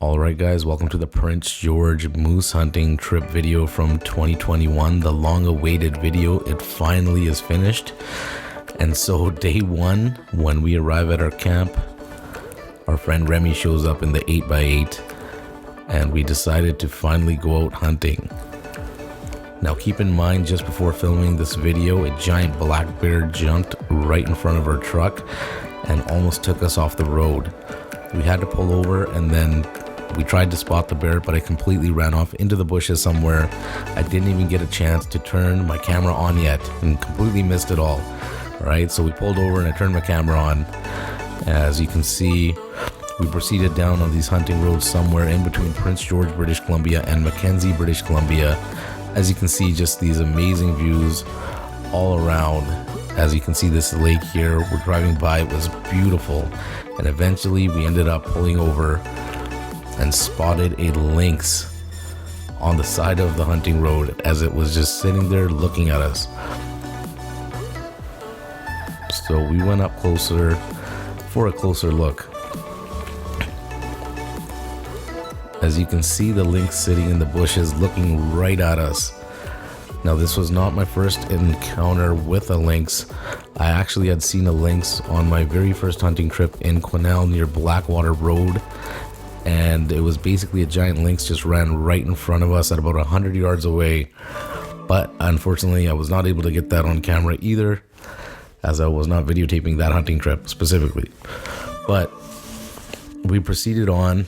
Alright guys, welcome to the Prince George moose hunting trip video from 2021, the long awaited video. It finally is finished. And so day one, when we arrive at our camp, our friend Remy shows up in the 8x8 and we decided to finally go out hunting. Now keep in mind, just before filming this video, a giant black bear jumped right in front of our truck and almost took us off the road. We had to pull over and then we tried to spot the bear, but it completely ran off into the bushes somewhere. I didn't even get a chance to turn my camera on yet and completely missed it all. Alright, so we pulled over and I turned my camera on. As you can see, we proceeded down on these hunting roads somewhere in between Prince George, British Columbia and Mackenzie, British Columbia. As you can see, just these amazing views all around. As you can see, this lake here, we're driving by, it was beautiful. And eventually we ended up pulling over and spotted a lynx on the side of the hunting road as it was just sitting there looking at us. So we went up closer for a closer look. As you can see, the lynx sitting in the bushes looking right at us. Now this was not my first encounter with a lynx. I actually had seen a lynx on my very first hunting trip in Quesnel near Blackwater Road. And it was basically a giant lynx just ran right in front of us at about 100 yards away. But unfortunately, I was not able to get that on camera either, as I was not videotaping that hunting trip specifically. But we proceeded on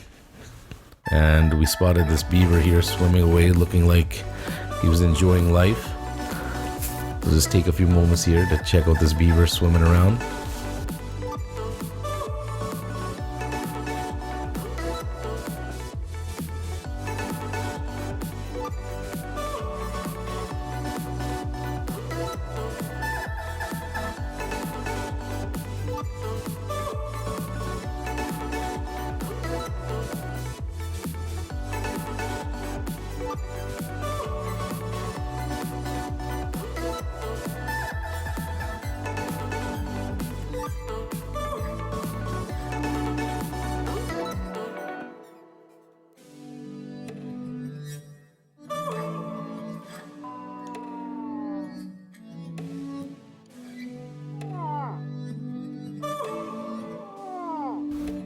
and we spotted this beaver here swimming away, looking like he was enjoying life. We'll just take a few moments here to check out this beaver swimming around.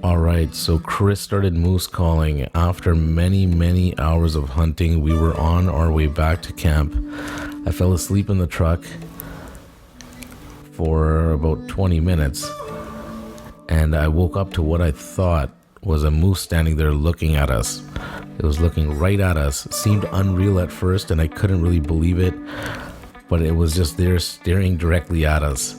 Alright, so Chris started moose calling. After many hours of hunting, we were on our way back to camp. I fell asleep in the truck for about 20 minutes and I woke up to what I thought was a moose standing there looking at us. It was looking right at us. It seemed unreal at first and I couldn't really believe it, but it was just there staring directly at us.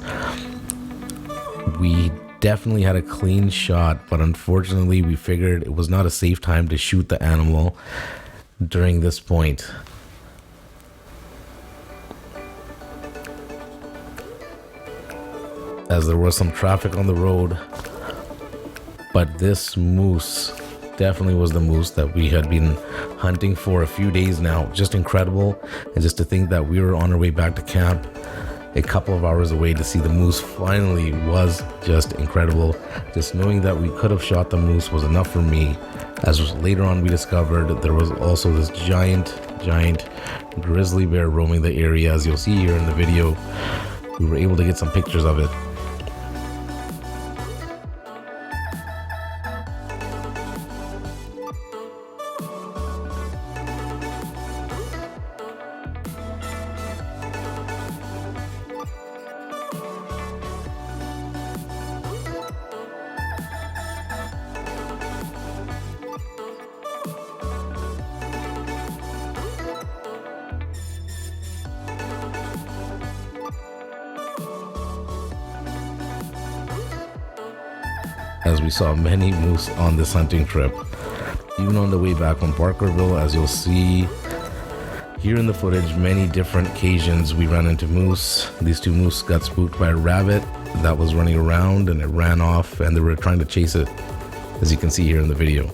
We definitely had a clean shot, but unfortunately we figured it was not a safe time to shoot the animal during this point. As there was some traffic on the road, but this moose definitely was the moose that we had been hunting for a few days now. Just incredible. And just to think that we were on our way back to camp a couple of hours away to see the moose finally was just incredible. Just knowing that we could have shot the moose was enough for me. As later on we discovered there was also this giant grizzly bear roaming the area. As you'll see here in the video, we were able to get some pictures of it. As we saw many moose on this hunting trip. Even on the way back from Barkerville, as you'll see here in the footage, many different occasions we ran into moose. These two moose got spooked by a rabbit that was running around and it ran off and they were trying to chase it, as you can see here in the video.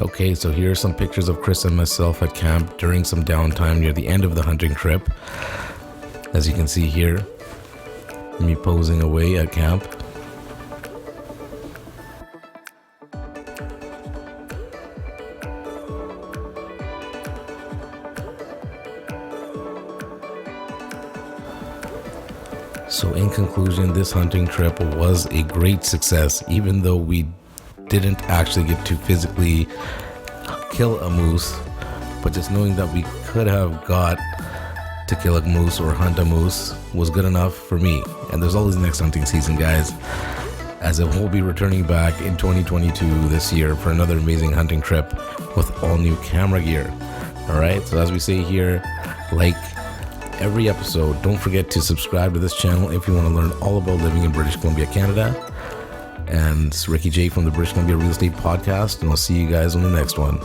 Okay, so here are some pictures of Chris and myself at camp during some downtime near the end of the hunting trip. As you can see here, me posing away at camp. So in conclusion, this hunting trip was a great success, even though we didn't actually get to physically kill a moose, but just knowing that we could have got to kill a moose or hunt a moose was good enough for me. And there's always next hunting season, guys, as it will be returning back in 2022 this year for another amazing hunting trip with all new camera gear. All right, so as we say here, like every episode, don't forget to subscribe to this channel if you want to learn all about living in British Columbia, Canada. And it's Ricky J from the British Columbia Real Estate Podcast, and I'll see you guys on the next one.